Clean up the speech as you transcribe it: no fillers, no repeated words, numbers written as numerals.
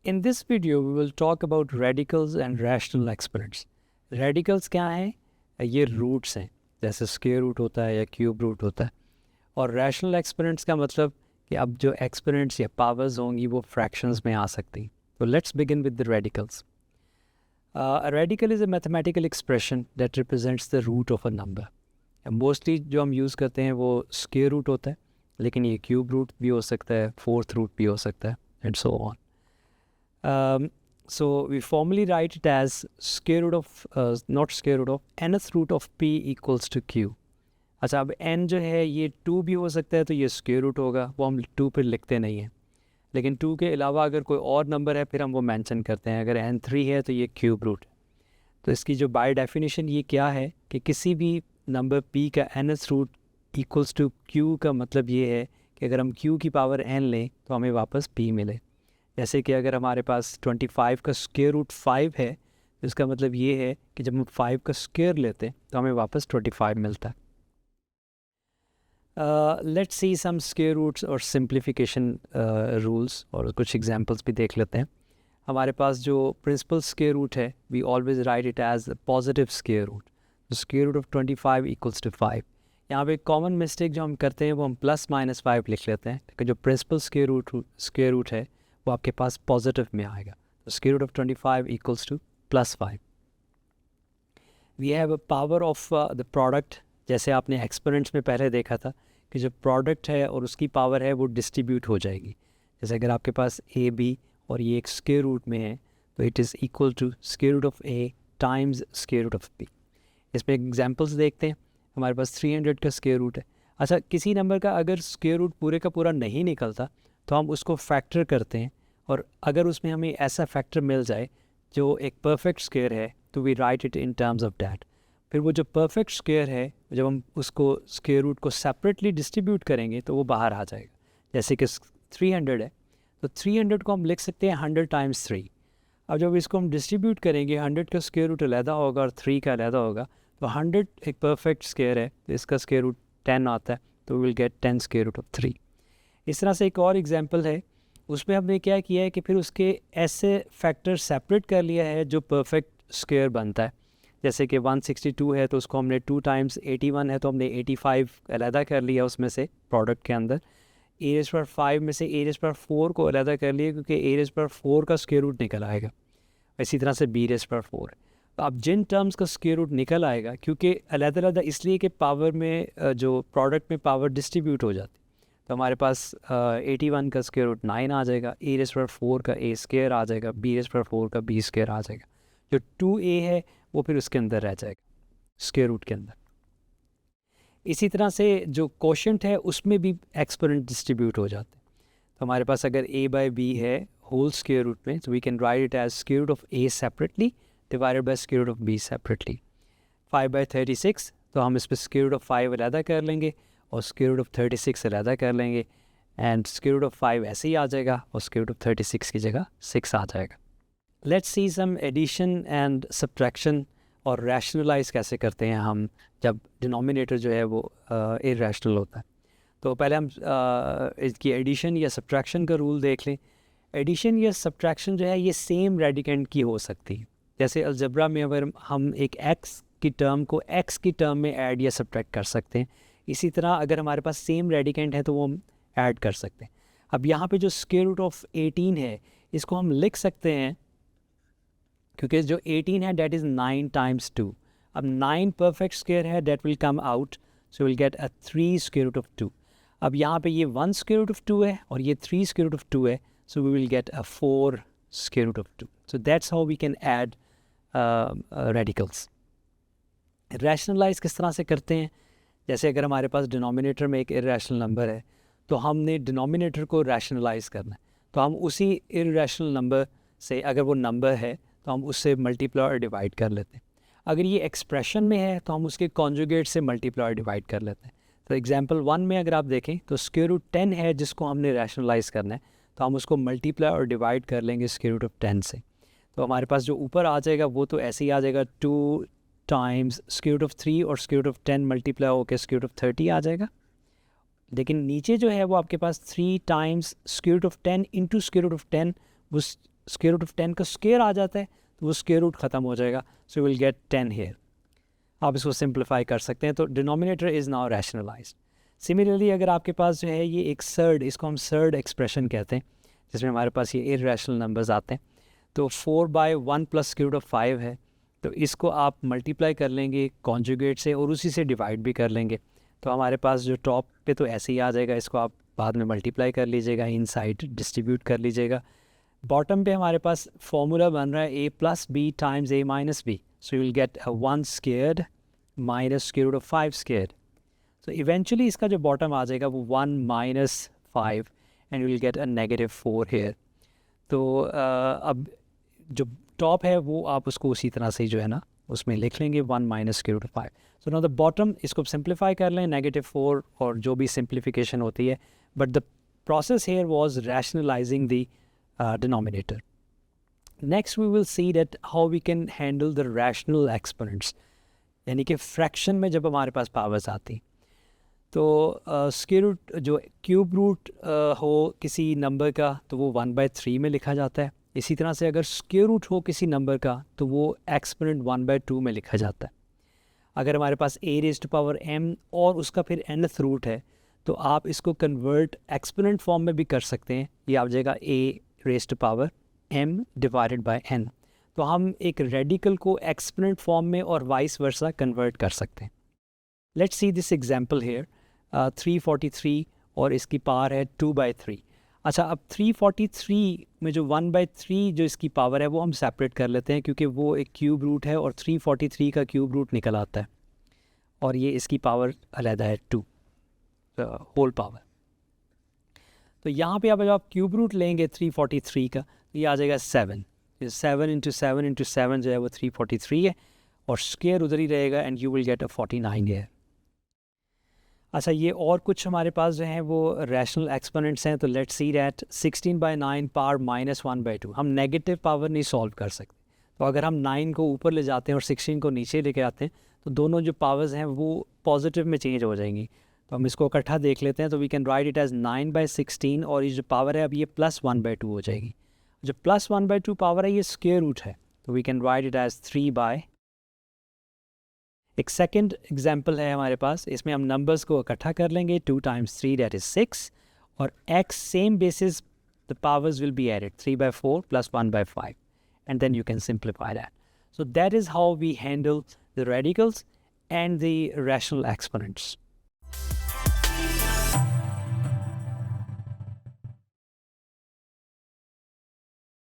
In this video, we will talk about radicals and rational exponents. Radicals क्या हैं? ये roots हैं, जैसे स्क्वायर रूट होता है या क्यूब रूट होता है. और रैशनल एक्सपोनेंट्स का मतलब कि अब जो एक्सपोनेंट्स या पावर्स होंगी वो फ्रैक्शंस में आ सकती. तो let's begin with the radicals. A radical is a mathematical expression that represents the root of a number. Mostly जो हम यूज़ करते हैं वो स्क्वायर रूट होता है, लेकिन ये क्यूब रूट भी हो सकता है, फोर्थ रूट भी हो सकता है, and so on. So we formally write it as square root of not square root of nth root of p equals to q. अच्छा, अब n जो है ये 2 भी हो सकता है, तो ये स्क्वायर रूट होगा, वो हम 2 पर लिखते नहीं हैं. लेकिन 2 के अलावा अगर कोई और नंबर है फिर हम वो मेंशन करते हैं. अगर n 3 है तो ये क्यूब रूट. तो इसकी जो बाय डेफिनेशन ये क्या है कि किसी भी नंबर p का nth root equals to q का मतलब ये है कि अगर हम q की पावर n लें तो हमें वापस p मिले. जैसे कि अगर हमारे पास 25 का स्क्वायर रूट 5 है, तो इसका मतलब ये है कि जब हम 5 का स्क्वायर लेते हैं तो हमें वापस 25 मिलता है. Let's see some square roots और सिंप्लीफिकेशन रूल्स, और कुछ एग्जांपल्स भी देख लेते हैं. हमारे पास जो प्रिंसिपल स्क्वायर रूट है, we always write it as positive square root. Square root of 25 equals to 5. यहाँ पे कॉमन मिस्टेक जो हम करते हैं वो हम प्लस माइनस 5 लिख लेते हैं, लेकिन जो प्रिंसिपल स्क्वायर रूट है वो आपके पास पॉजिटिव में आएगा. तो square root of 25 equals to plus 5. We have a power of the product. जैसे आपने एक्सपोनेंट्स में पहले देखा था कि जो प्रोडक्ट है और उसकी पावर है वो डिस्ट्रीब्यूट हो जाएगी. जैसे अगर आपके पास ए बी और ये एक स्क्वायर रूट में है, तो it is equal to square root of a times square root of b. इसमें एग्जांपल्स देखते हैं. हमारे पास 300 का स्क्वायर रूट है. अच्छा, किसी नंबर का अगर स्क्वायर रूट पूरे का पूरा नहीं निकलता तो हम उसको फैक्टर करते हैं, और अगर उसमें हमें ऐसा फैक्टर मिल जाए जो एक परफेक्ट स्क्वायर है तो we write it in terms of that. फिर वो जो परफेक्ट स्क्वायर है, जब हम उसको स्क्वायर रूट को सेपरेटली डिस्ट्रीब्यूट करेंगे तो वो बाहर आ जाएगा. जैसे कि 300 है, तो 300 को हम लिख सकते हैं 100 टाइम्स 3. अब जब इसको हम डिस्ट्रीब्यूट करेंगे, 100 का स्क्वायर रूट अलहदा होगा और 3 का अलहदा होगा, तो 100 एक परफेक्ट स्क्वायर है, तो इसका स्क्वायर रूट 10 आता है, तो will get 10 square root of 3. इस तरह से एक और एग्जांपल है, उसमें हमने क्या किया है कि फिर उसके ऐसे फैक्टर सेपरेट कर लिया है जो परफेक्ट स्क्वायर बनता है. जैसे कि 162 है तो उसको हमने 2 टाइम्स 81 है तो हमने 85 अलहदा कर लिया उसमें से प्रोडक्ट के अंदर. ए रेज़ पर 5 में से ए रेज़ पर 4 को अलहदा कर लिया क्योंकि ए रेज़ पर 4 का स्क्वायर रूट निकल आएगा. इसी तरह से बी रेज़ पर 4. तो अब जिन टर्म्स का स्क्वायर रूट निकल आएगा, क्योंकि अलहदा इसलिए कि पावर में जो प्रोडक्ट में पावर डिस्ट्रीब्यूट हो जाती, तो हमारे पास 81 का स्क्वायर रूट 9 आ जाएगा, ए रेज़ पर 4 का ए स्क्वायर आ जाएगा, बी रेज़ पर 4 का बी स्क्वायर आ जाएगा. जो 2a है वो फिर उसके अंदर रह जाएगा स्क्वायर रूट के अंदर. इसी तरह से जो कोशेंट है उसमें भी एक्सपोनेंट डिस्ट्रीब्यूट हो जाते हैं. तो हमारे पास अगर a बाई बी है होल स्क्वायर रूट में, तो we can write it as square root of a separately divided by square root of b separately. 5/36, तो हम इस पर स्क्वायर रूट ऑफ 5 अलहदा कर लेंगे और स्क्वायर रूट ऑफ 36 अलहदा कर लेंगे, एंड स्क्वायर रूट ऑफ 5 ऐसे ही आ जाएगा और स्क्वायर रूट ऑफ 36 की जगह 6 आ जाएगा. Let's see some addition and subtraction, और रैशनलाइज कैसे करते हैं हम जब डिनोमिनेटर जो है वो इरैशनल होता है. तो पहले हम इसकी एडिशन या सब्ट्रैक्शन का रूल देख लें. एडिशन या सब्ट्रैक्शन जो है ये सेम रेडिकेंड की हो सकती है. जैसे अलजब्रा में अगर हम एक x की टर्म को x की टर्म में ऐड या सब्ट्रैक्ट कर सकते हैं, इसी तरह अगर हमारे पास सेम रेडिकेंड है तो वो हम ऐड कर सकते हैं. अब यहाँ पे जो स्क्वायर रूट ऑफ 18 है इसको हम लिख सकते हैं, क्योंकि जो 18 है डैट इज़ 9 टाइम्स 2. अब 9 परफेक्ट स्क्वायर है, that will come out, so will get a 3 square root of 2. अब यहाँ पे ये 1 स्क्वायर रूट ऑफ 2 है और ये 3 स्क्वायर रूट ऑफ 2 है, so we will get a 4 square root of 2. So that's how we can add radicals. Rationalise किस तरह से करते हैं? जैसे अगर हमारे पास डिनोमिनेटर में एक इरैशनल नंबर है, तो हमने डिनोमिनेटर को रैशनलाइज करना है, तो हम उसी इरैशनल नंबर से, अगर वो नंबर है तो हम उससे मल्टीप्लाई और डिवाइड कर लेते हैं. अगर ये एक्सप्रेशन में है तो हम उसके कॉन्जुगेट से मल्टीप्लाई और डिवाइड कर लेते हैं. तो एग्जांपल 1 में अगर आप देखें तो स्क्वायर रूट 10 है जिसको हमने रैशनलाइज करना है, तो हम उसको मल्टीप्लाई और डिवाइड कर लेंगे स्क्वायर रूट ऑफ 10 से. तो हमारे पास जो ऊपर आ जाएगा वो तो ऐसे ही आ जाएगा, 2 टाइम्स स्क्वायर रूट ऑफ 3 और स्क्वायर रूट ऑफ 10 मल्टीप्लाई होकर स्क्वायर रूट ऑफ 30 आ जाएगा. लेकिन नीचे जो है वो आपके पास 3 times square root of 10 into square root of 10, उस स्क्वायर रूट ऑफ 10 का स्क्वायर आ जाता है तो वो स्क्वायर रूट ख़त्म हो जाएगा, so you will get 10 here. आप इसको सिंप्लीफाई कर सकते हैं, तो denominator is now rationalised. Similarly अगर आपके पास जो है ये एक सर्ड, इसको हम सर्ड एक्सप्रेशन कहते हैं, जिसमें हमारे पास ये इर्रेशनल नंबर्स आते हैं, तो 4/1 प्लस स्क्वायर रूट ऑफ 5 है, तो इसको आप मल्टीप्लाई कर लेंगे कॉन्जुगेट से और उसी से डिवाइड भी कर लेंगे, तो हमारे पास जो टॉप पे तो ऐसे ही आ जाएगा, इसको आप बाद में मल्टीप्लाई कर लीजिएगा, इनसाइड डिस्ट्रीब्यूट कर लीजिएगा। बॉटम पे हमारे पास फॉर्मूला बन रहा है a plus b times a minus b, so you will get 1 squared minus square root of 5 squared. तो इवेंचुअली इसका जो बॉटम आ जाएगा वो 1 minus 5 and you will get a negative 4 here. तो अब जो टॉप है वो आप उसको उसी तरह से जो है ना उसमें लिख लेंगे 1 minus square root of 5। So now the bottom, इसको सिंप्लीफाई कर लें नेगेटिव 4 और जो भी सिंप्लीफिकेशन होती है, but the process here was rationalizing the denominator. Next we will see that how we can handle the rational exponents, यानी कि फ्रैक्शन में जब हमारे पास पावर्स आती, तो स्क्वायर रूट जो क्यूब रूट हो किसी नंबर का तो वो 1/3 में लिखा जाता है। इसी तरह से अगर स्क्वायर रूट हो किसी नंबर का तो वो एक्सपोनेंट 1/2 में लिखा जाता है। अगर हमारे पास a raise to power m और उसका फिर nth रूट है तो आप इसको कन्वर्ट एक्सपोनेंट फॉर्म में भी कर सकते हैं, ये आ जाएगा a raise to power m divided by n। तो हम एक रेडिकल को एक्सपोनेंट फॉर्म में और वाइस वर्सा कन्वर्ट कर सकते हैं। Let's see this example here, 343 और इसकी पावर है 2/3। अच्छा, अब 343 में जो 1/3 जो इसकी पावर है वो हम सेपरेट कर लेते हैं, क्योंकि वो एक क्यूब रूट है और 343 का क्यूब रूट निकल आता है और ये इसकी पावर अलहदा है 2 होल पावर। तो यहाँ पे अब जब आप क्यूब रूट लेंगे 343 का तो ये आ जाएगा 7। 7 इंटू 7 इंटू 7 जो है वो 343 है और स्क्वायर उधर ही रहेगा एंड यू विल गेट अ 49 है। अच्छा, ये और कुछ हमारे पास जो हैं वो रैशनल एक्सपोनेंट्स हैं, तो लेट्स सी दैट 16/9 पावर -1/2। हम नेगेटिव पावर नहीं सॉल्व कर सकते, तो अगर हम 9 को ऊपर ले जाते हैं और 16 को नीचे लेके आते हैं तो दोनों जो पावर्स हैं वो पॉजिटिव में चेंज हो जाएंगी। तो हम इसको इकट्ठा देख लेते हैं, तो we can write it as 9/16 और ये जो पावर है अब ये +1/2 हो जाएगी। जो +1/2 पावर है ये स्क्वायर रूट है, तो we can write it as 3/। एक सेकंड एग्जांपल है हमारे पास, इसमें हम नंबर्स को इकट्ठा कर लेंगे, 2 × 3 दैट इज़ 6 और x same basis the powers will be added 3/4 + 1/5 and then you can simplify that. So that is how we handle the radicals and the rational exponents.